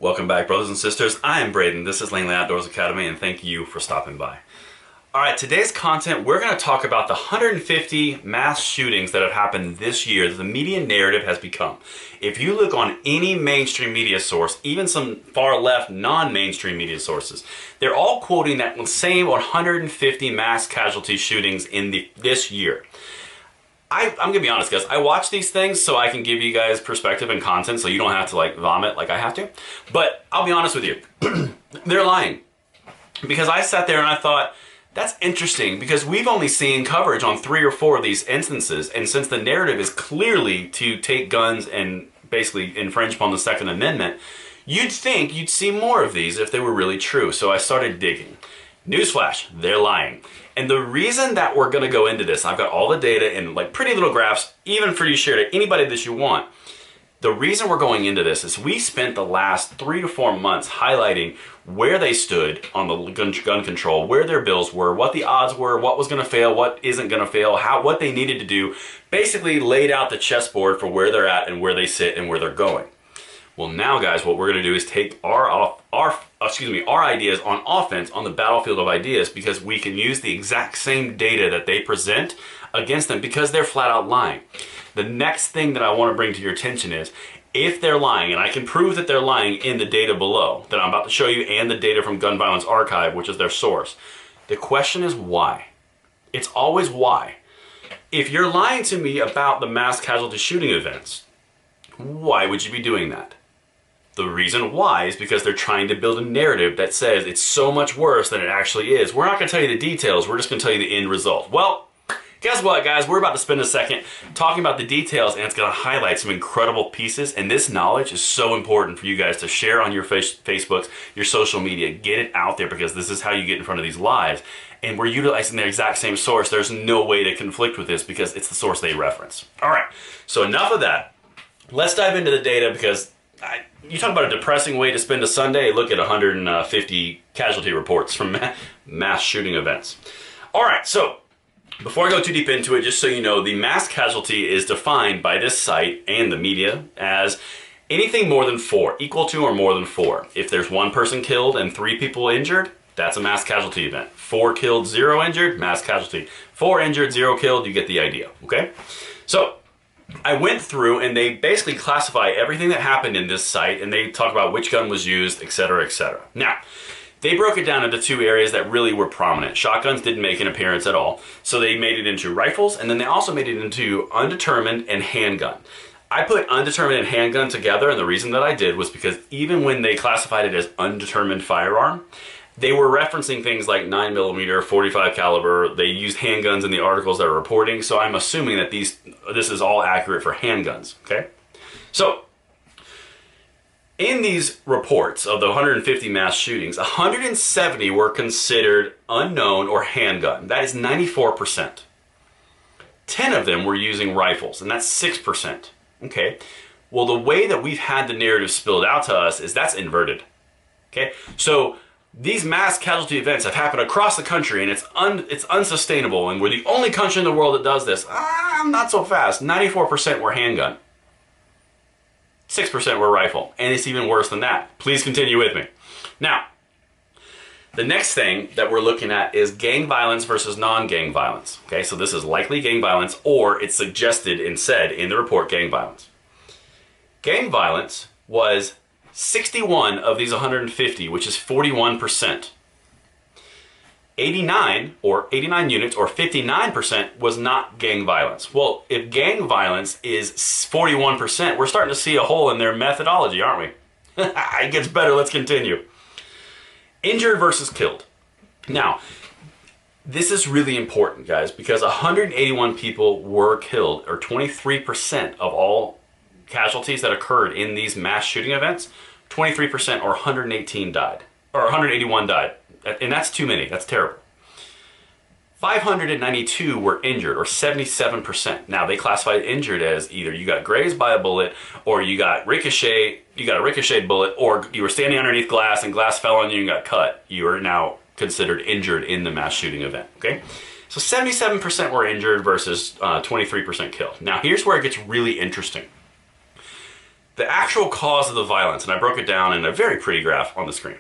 Welcome back, brothers and sisters. I am Braden. This is Langley Outdoors Academy, and thank you for stopping by. Alright, today's content, we're going to talk about the 150 mass shootings that have happened this year that the media narrative has become. If you look on any mainstream media source, even some far left non-mainstream media sources, they're all quoting that same 150 mass casualty shootings in this year. I'm going to be honest, guys. I watch these things so I can give you guys perspective and content so you don't have to like vomit like I have to. But I'll be honest with you. They're lying. Because I sat there and I thought, that's interesting because we've only seen coverage on 3 or 4 of these instances. And since the narrative is clearly to take guns and basically infringe upon the Second Amendment, you'd think you'd see more of these if they were really true. So I started digging. Newsflash, they're lying. And the reason that we're going to go into this, I've got all the data in like pretty little graphs, even for you to share to anybody that you want. The reason we're going into this is we spent the last 3 to 4 months highlighting where they stood on the gun control, where their bills were, what the odds were, what was going to fail, what isn't going to fail, what they needed to do. Basically laid out the chessboard for where they're at and where they sit and where they're going. Well, now, guys, what we're going to do is take our ideas on offense on the battlefield of ideas because we can use the exact same data that they present against them because they're flat out lying. The next thing that I want to bring to your attention is if they're lying, and I can prove that they're lying in the data below that I'm about to show you and the data from Gun Violence Archive, which is their source. The question is why? It's always why. If you're lying to me about the mass casualty shooting events, why would you be doing that? The reason why is because they're trying to build a narrative that says it's so much worse than it actually is. We're not going to tell you the details, we're just going to tell you the end result. Well, guess what, guys? We're about to spend a second talking about the details, and it's going to highlight some incredible pieces, and this knowledge is so important for you guys to share on your Facebooks, your social media. Get it out there because this is how you get in front of these lies, and we're utilizing the exact same source. There's no way to conflict with this because it's the source they reference. All right, so enough of that. Let's dive into the data because you talk about a depressing way to spend a Sunday. Look at 150 casualty reports from mass shooting events. All right, so before I go too deep into it, just so you know, the mass casualty is defined by this site and the media as anything more than 4, equal to or more than 4. If there's 1 person killed and 3 people injured, that's a mass casualty event. 4 killed, 0 injured, mass casualty. 4 injured, 0 killed, you get the idea, okay? So I went through and they basically classify everything that happened in this site and they talk about which gun was used, etc., etc. Now, they broke it down into 2 areas that really were prominent. Shotguns didn't make an appearance at all, so they made it into rifles, and then they also made it into undetermined and handgun. I put undetermined and handgun together, and the reason that I did was because even when they classified it as undetermined firearm, they were referencing things like 9mm, 45 caliber. They used handguns in the articles that are reporting, so I'm assuming that this is all accurate for handguns, okay? So, in these reports of the 150 mass shootings, 170 were considered unknown or handgun. That is 94%. 10 of them were using rifles, and that's 6%. Okay, well, the way that we've had the narrative spilled out to us is that's inverted. Okay, so these mass casualty events have happened across the country, and it's unsustainable, and we're the only country in the world that does this. Not so fast. 94% were handgun. 6% were rifle, and it's even worse than that. Please continue with me. Now, the next thing that we're looking at is gang violence versus non-gang violence. Okay, so this is likely gang violence, or it's suggested and said in the report gang violence. Gang violence was 61 of these 150, which is 41%. 89 units or 59% was not gang violence. Well, if gang violence is 41%, we're starting to see a hole in their methodology, aren't we? It gets better, let's continue. Injured versus killed. Now, this is really important, guys, because 181 people were killed, or 23% of all casualties that occurred in these mass shooting events. 23% or 118 died, or 181 died. And that's too many. That's terrible. 592 were injured, or 77%. Now, they classified injured as either you got grazed by a bullet, or you got a ricocheted bullet, or you were standing underneath glass and glass fell on you and got cut. You are now considered injured in the mass shooting event, okay? So 77% were injured versus 23% killed. Now, here's where it gets really interesting. the actual cause of the violence, and I broke it down in a very pretty graph on the screen.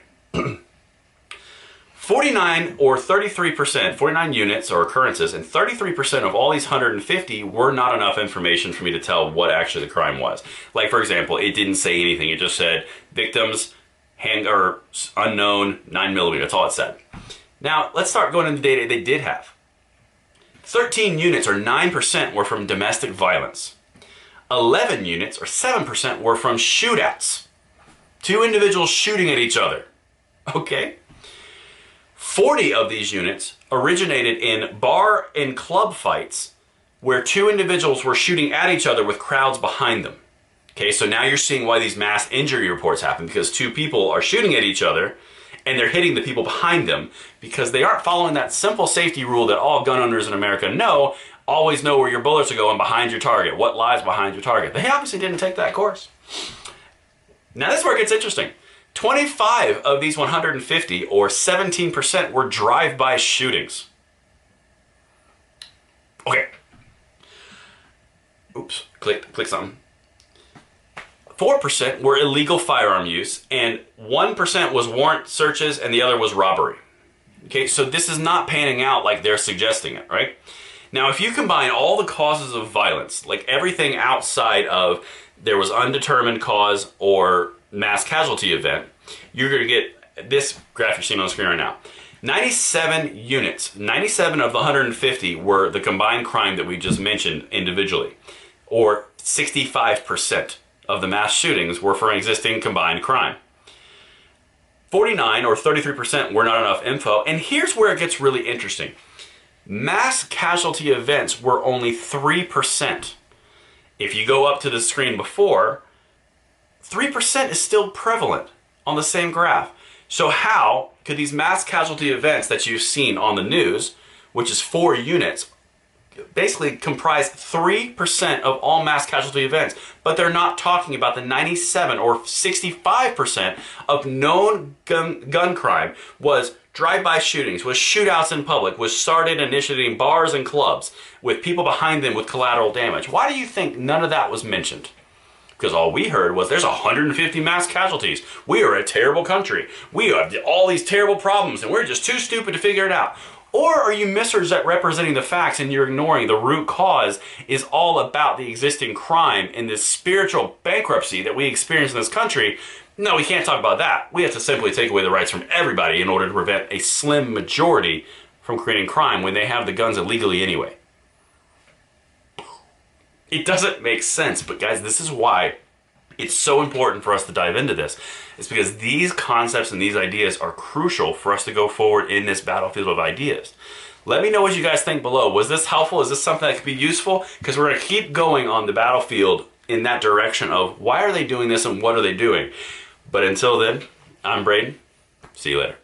49 or 33%, 49 units or occurrences, and 33% of all these 150 were not enough information for me to tell what actually the crime was. Like, for example, it didn't say anything. It just said victims, or unknown, 9mm. That's all it said. Now, let's start going into the data they did have. 13 units or 9% were from domestic violence. 11 units or 7% were from shootouts. 2 individuals shooting at each other. Okay? 40 of these units originated in bar and club fights where 2 individuals were shooting at each other with crowds behind them. Okay, so now you're seeing why these mass injury reports happen, because 2 people are shooting at each other and they're hitting the people behind them because they aren't following that simple safety rule that all gun owners in America know. Always know where your bullets are going behind your target, what lies behind your target. They obviously didn't take that course. Now this is where it gets interesting. 25 of these 150, or 17%, were drive-by shootings. Okay. Oops, click something. 4% were illegal firearm use, and 1% was warrant searches, and the other was robbery. Okay, so this is not panning out like they're suggesting it, right? Now, if you combine all the causes of violence, like everything outside of there was undetermined cause or mass casualty event, you're going to get this graph you're seeing on the screen right now. 97 units, 97 of the 150 were the combined crime that we just mentioned individually, or 65% of the mass shootings were for an existing combined crime. 49 or 33% were not enough info, and here's where it gets really interesting. Mass casualty events were only 3%. If you go up to the screen before, 3% is still prevalent on the same graph. So how could these mass casualty events that you've seen on the news, which is 4 units, basically comprise 3% of all mass casualty events, but they're not talking about the 97 or 65% of known gun crime was drive-by shootings, was shootouts in public, was started initiating bars and clubs with people behind them with collateral damage. Why do you think none of that was mentioned? Because all we heard was there's 150 mass casualties. We are a terrible country. We have all these terrible problems and we're just too stupid to figure it out. Or are you misrepresenting the facts and you're ignoring the root cause is all about the existing crime and this spiritual bankruptcy that we experience in this country? No, we can't talk about that. We have to simply take away the rights from everybody in order to prevent a slim majority from creating crime when they have the guns illegally anyway. It doesn't make sense, but guys, this is why it's so important for us to dive into this. It's because these concepts and these ideas are crucial for us to go forward in this battlefield of ideas. Let me know what you guys think below. Was this helpful? Is this something that could be useful? Because we're going to keep going on the battlefield in that direction of why are they doing this and what are they doing? But until then, I'm Braden. See you later.